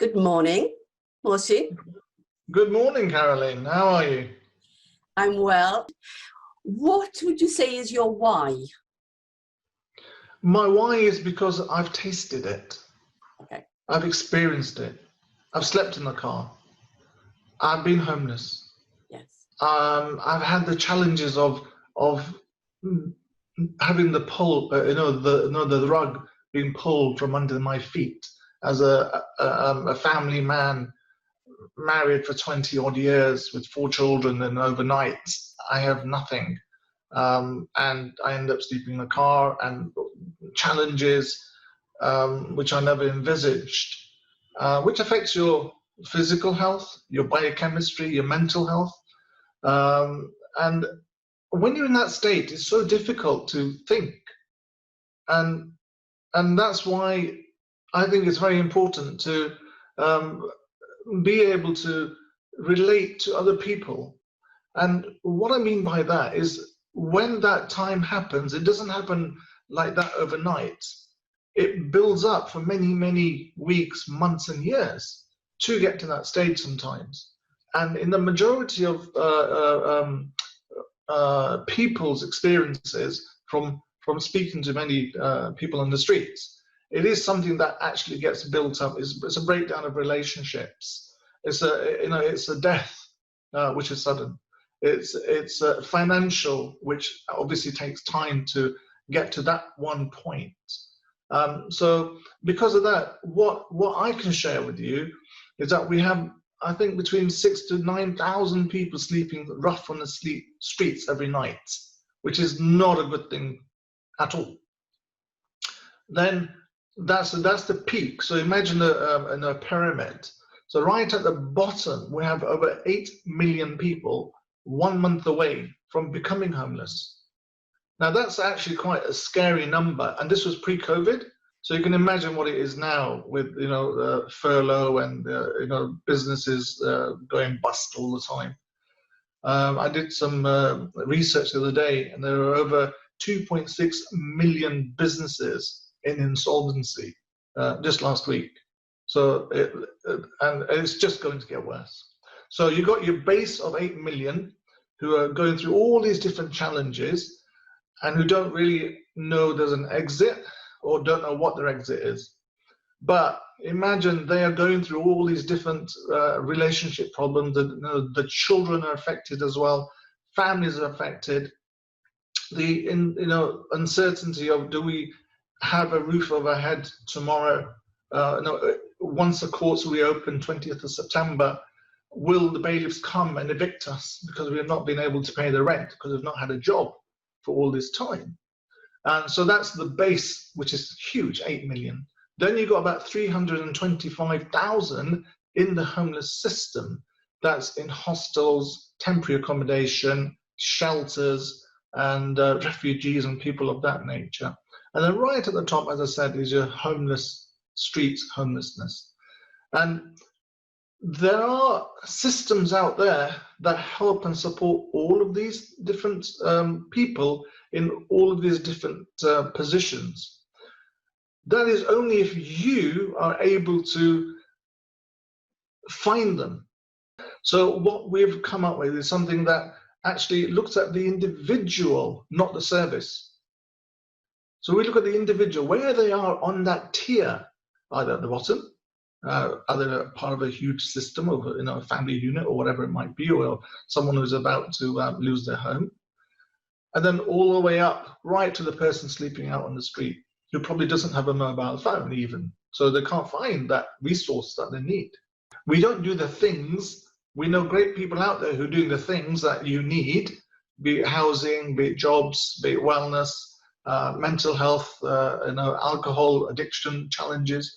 Good morning, Mohsin. Good morning, Carolyn. How are you? I'm well. What would you say is your why? My why is because I've tasted it. Okay. I've experienced it. I've slept in the car. I've been homeless. Yes. I've had the challenges of having the pull, the rug being pulled from under my feet as a family man, married for 20 odd years with 4 children, and overnight I have nothing. And I end up sleeping in the car, and challenges which I never envisaged, which affects your physical health, your biochemistry, your mental health. And when you're in that state, it's so difficult to think. And that's why I think it's very important to be able to relate to other people. And what I mean by that is, when that time happens, it doesn't happen like that overnight. It builds up for many, many weeks, months, and years to get to that stage sometimes. And in the majority of people's experiences from speaking to many people on the streets, it is something that actually gets built up. It's a breakdown of relationships. It's a death which is sudden. It's financial, which obviously takes time to get to that one point. So because of that, what I can share with you is that we have, I think, between 6,000 to 9,000 people sleeping rough on the streets every night, which is not a good thing at all. Then that's the peak. So imagine a pyramid. So right at the bottom, we have over 8 million people 1 month away from becoming homeless. Now that's actually quite a scary number, and this was pre-COVID. So you can imagine what it is now with furlough and businesses going bust all the time. I did some research the other day, and there are over 2.6 million businesses in insolvency just last week. So and it's just going to get worse. So you've got your base of 8 million who are going through all these different challenges and who don't really know there's an exit, or don't know what their exit is. But imagine they are going through all these different relationship problems. The children are affected as well. Families are affected. The uncertainty of, do we have a roof over our head tomorrow? Once the courts reopen 20th of September, will the bailiffs come and evict us because we have not been able to pay the rent because we've not had a job for all this time? And so that's the base, which is huge, 8 million. Then you've got about 325,000 in the homeless system. That's in hostels, temporary accommodation, shelters, and refugees and people of that nature. And then right at the top, as I said, is your street homelessness. And there are systems out there that help and support all of these different people in all of these different positions. That is only if you are able to find them. So what we've come up with is something that actually looks at the individual, not the service. So we look at the individual, where they are on that tier, either at the bottom, either part of a huge system of a family unit or whatever it might be, or someone who's about to lose their home, and then all the way up right to the person sleeping out on the street, who probably doesn't have a mobile phone even, so they can't find that resource that they need. We don't do the things. We know great people out there who are doing the things that you need, be it housing, be it jobs, be it wellness, mental health, alcohol addiction challenges.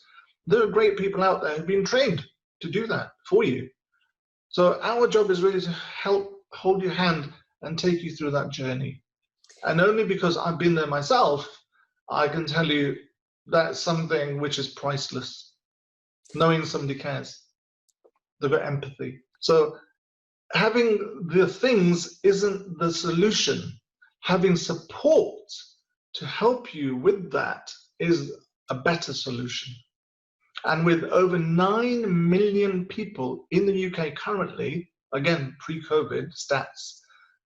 There are great people out there who've been trained to do that for you. So our job is really to help hold your hand and take you through that journey. And only because I've been there myself, I can tell you that's something which is priceless. Knowing somebody cares, they've got empathy. So having the things isn't the solution. Having support to help you with that is a better solution. And with over 9 million people in the UK currently, again, pre-COVID stats,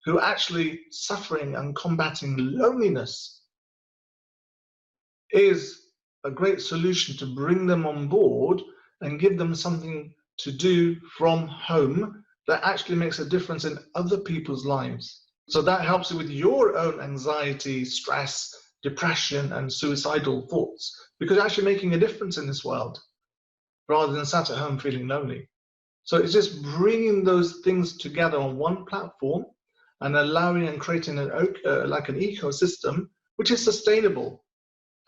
who are actually suffering and combating loneliness, is a great solution to bring them on board and give them something to do from home that actually makes a difference in other people's lives. So that helps you with your own anxiety, stress, depression, and suicidal thoughts, because you're actually making a difference in this world rather than sat at home feeling lonely. So it's just bringing those things together on one platform and allowing and creating like an ecosystem which is sustainable.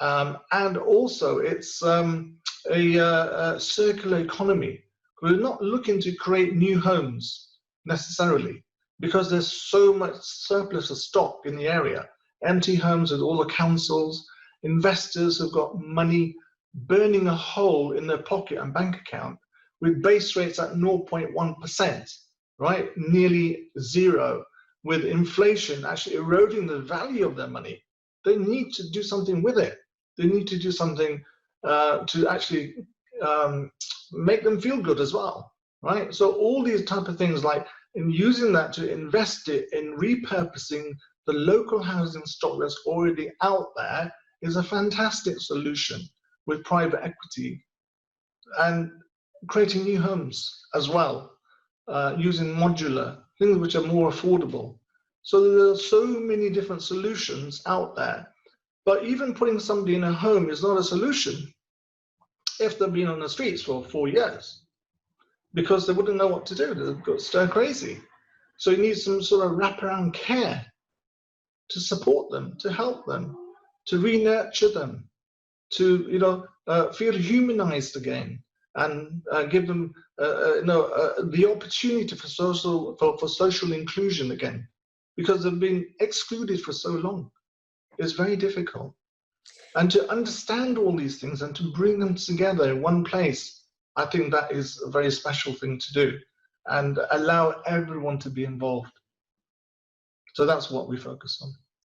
And also it's a circular economy. We're not looking to create new homes necessarily, because there's so much surplus of stock in the area. Empty homes with all the councils, investors who've got money burning a hole in their pocket and bank account with base rates at 0.1%, right? Nearly zero, with inflation actually eroding the value of their money. They need to do something with it. They need to do something to actually make them feel good as well, right? So all these type of things, like in using that to invest it in repurposing the local housing stock that's already out there, is a fantastic solution with private equity, and creating new homes as well, using modular things which are more affordable. So there are so many different solutions out there. But even putting somebody in a home is not a solution if they've been on the streets for 4 years, because they wouldn't know what to do. They've got stir crazy. So you need some sort of wraparound care to support them, to help them, to re-nurture them, to feel humanized again, and give them the opportunity for social inclusion again, because they've been excluded for so long. It's very difficult. And to understand all these things and to bring them together in one place, I think that is a very special thing to do, and allow everyone to be involved. So that's what we focus on.